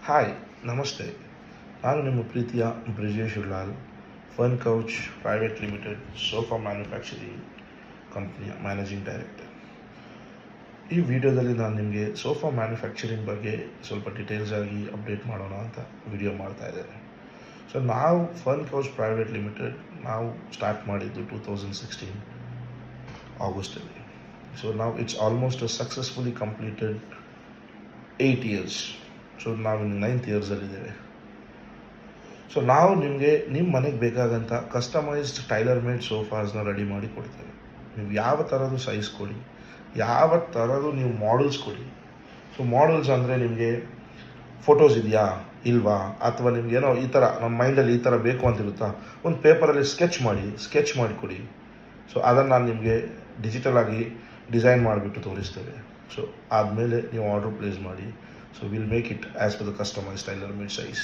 Hi, ನಮಸ್ತೆ. ನಾನು ನಿಮ್ಮ ಪ್ರೀತಿಯ Brijesh Ullal, Fun Couch private limited sofa manufacturing ಕಂಪ್ನಿಯ ಮ್ಯಾನೇಜಿಂಗ್ ಡೈರೆಕ್ಟರ್. ಈ ವಿಡಿಯೋದಲ್ಲಿ ನಾನು ನಿಮಗೆ ಸೋಫಾ ಮ್ಯಾನುಫ್ಯಾಕ್ಚರಿಂಗ್ ಬಗ್ಗೆ ಸ್ವಲ್ಪ ಡೀಟೇಲ್ಸ್ ಆಗಿ ಅಪ್ಡೇಟ್ ಮಾಡೋಣ ಅಂತ ವಿಡಿಯೋ ಮಾಡ್ತಾ ಇದ್ದೇನೆ. ಸೊ ನಾವು ಫನ್ ಕೌಚ್ ಪ್ರೈವೇಟ್ ಲಿಮಿಟೆಡ್ ನಾವು ಸ್ಟಾರ್ಟ್ ಮಾಡಿದ್ದು 2016 ಆಗಸ್ಟಲ್ಲಿ. ಸೊ ನಾವು it's almost successfully completed 8 years. So ನಾವು 9th ಇಯರ್ಸಲ್ಲಿದ್ದೇವೆ. ಸೊ ನಾವು ನಿಮಗೆ ನಿಮ್ಮ ಮನೆಗೆ ಬೇಕಾದಂಥ ಕಸ್ಟಮೈಸ್ಡ್ ಟೈಲರ್ ಮೇಡ್ ಸೋಫಾಸ್ನ ರೆಡಿ ಮಾಡಿ ಕೊಡ್ತೇವೆ. ನೀವು ಯಾವ ಥರದ್ದು ಸೈಜ್ ಕೊಡಿ, ಯಾವ ಥರದ್ದು ನೀವು ಮಾಡಲ್ಸ್ ಕೊಡಿ. ಸೊ ಮಾಡಲ್ಸ್ ಅಂದರೆ ನಿಮಗೆ ಫೋಟೋಸ್ ಇದೆಯಾ ಇಲ್ವಾ, ಅಥವಾ ನಿಮ್ಗೆ ಏನೋ ಈ ಥರ ನಮ್ಮ ಮೈಂಡಲ್ಲಿ ಈ ಥರ ಬೇಕು ಅಂತಿರುತ್ತಾ, ಒಂದು ಪೇಪರಲ್ಲಿ ಸ್ಕೆಚ್ ಮಾಡಿ ಕೊಡಿ. ಸೊ ಅದನ್ನು ನಾನು ನಿಮಗೆ ಡಿಜಿಟಲ್ ಆಗಿ ಡಿಸೈನ್ ಮಾಡಿಬಿಟ್ಟು ತೋರಿಸ್ತೇವೆ. ಸೊ ಆದಮೇಲೆ ನೀವು ಆರ್ಡರ್ ಪ್ಲೇಸ್ ಮಾಡಿ. So will make it as per the customise tailor made size.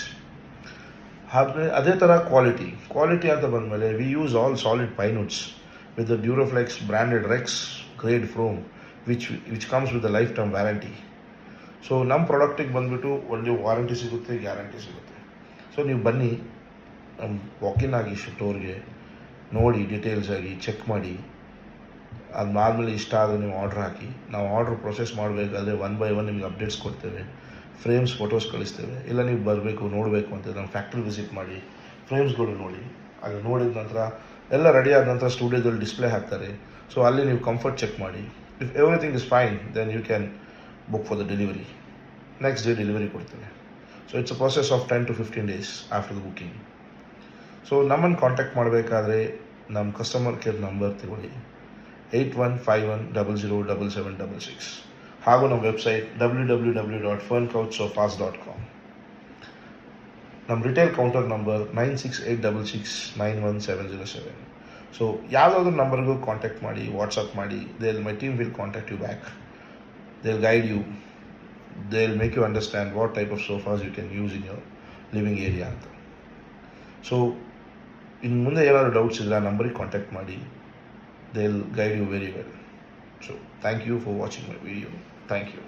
ಆದಮೇಲೆ ಅದೇ ಥರ ಕ್ವಾಲಿಟಿ ಅಂತ ಬಂದಮೇಲೆ we use all solid pinewoods with the Duroflex branded rex grade from which comes with the life time warranty. So ನಮ್ಮ ಪ್ರಾಡಕ್ಟಿಗೆ ಬಂದುಬಿಟ್ಟು ಒಳ್ಳೆ warranty ಸಿಗುತ್ತೆ, ಗ್ಯಾರಂಟಿ ಸಿಗುತ್ತೆ. ಸೊ ನೀವು ಬನ್ನಿ, ನಮ್ಮ ವಾಕಿನ್ ಆಗಿ ಸ್ಟೋರ್ಗೆ ನೋಡಿ, ಡೀಟೇಲ್ಸ್ ಆಗಿ ಚೆಕ್ ಮಾಡಿ. ಅದಾದಮೇಲೆ ಇಷ್ಟ ಆದರೆ ನೀವು ಆರ್ಡ್ರ್ ಹಾಕಿ. ನಾವು ಆರ್ಡ್ರ್ ಪ್ರೊಸೆಸ್ ಮಾಡಬೇಕಾದ್ರೆ 1 by 1 ನಿಮಗೆ ಅಪ್ಡೇಟ್ಸ್ ಕೊಡ್ತೇವೆ, ಫ್ರೇಮ್ಸ್ ಫೋಟೋಸ್ ಕಳಿಸ್ತೇವೆ. ಇಲ್ಲ ನೀವು ಬರಬೇಕು ನೋಡಬೇಕು ಅಂತ ನಮ್ಮ ಫ್ಯಾಕ್ಟ್ರಿ ವಿಸಿಟ್ ಮಾಡಿ ಫ್ರೇಮ್ಸ್ಗಳು ನೋಡಿ. ಅದು ನೋಡಿದ ನಂತರ ಎಲ್ಲ ರೆಡಿ ಆದ ನಂತರ ಸ್ಟುಡಿಯೋದಲ್ಲಿ ಡಿಸ್ಪ್ಲೇ ಹಾಕ್ತಾರೆ. ಸೊ ಅಲ್ಲಿ ನೀವು ಕಂಫರ್ಟ್ ಚೆಕ್ ಮಾಡಿ. If everything is fine then you can book for the delivery. Next day delivery ಕೊಡ್ತೇವೆ. So it's a process of 10 to 15 days after the booking. So ನಮ್ಮನ್ನು ಕಾಂಟ್ಯಾಕ್ಟ್ ಮಾಡಬೇಕಾದ್ರೆ ನಮ್ಮ ಕಸ್ಟಮರ್ ಕೇರ್ ನಂಬರ್ ತಗೊಳ್ಳಿ, 8151007766. ಹಾಗೂ ನಮ್ಮ website www.ferncouchsofas.com. ನಮ್ಮ retail counter number 9686691707. So ಯಾವುದಾದ್ರೂ ನಂಬರ್ಗೂ contact ಮಾಡಿ, ವಾಟ್ಸಪ್ ಮಾಡಿ. My team will contact you back. They will guide you, they will make you understand what type of sofas you can use in your living area ಅಂತ. So ಇನ್ನು ಮುಂದೆ ಏನಾದರೂ doubts ಇದ್ದರೆ ಆ ನಂಬರಿಗೆ ಕಾಂಟ್ಯಾಕ್ಟ್ ಮಾಡಿ. They'll guide you very well. So thank you for watching my video. Thank you.